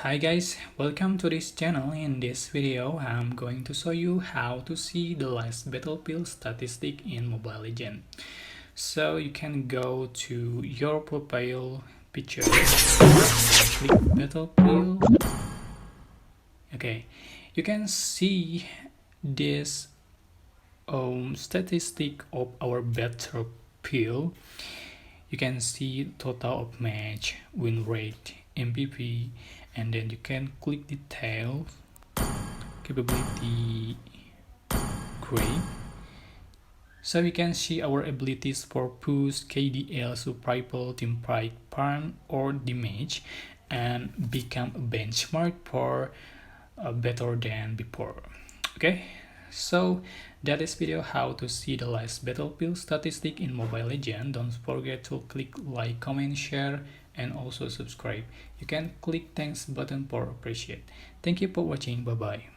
Hi guys, welcome to this channel. In this video, I'm going to show you how to see the last battlefield statistic in Mobile Legends. So you can go to your profile picture, click battlefield. Okay, you can see this statistic of our battlefield. You can see total of match, win rate, MVP, and then you can click details, capability, grade. So we can see our abilities for push, KDL, survival, team pride, farm, or damage, and become a benchmark for better than before. Okay, so that is video how to see the last battlefield statistic in Mobile Legends. Don't forget to click like, comment, share, and also subscribe. You can click thanks button for appreciate. Thank you for watching. Bye bye.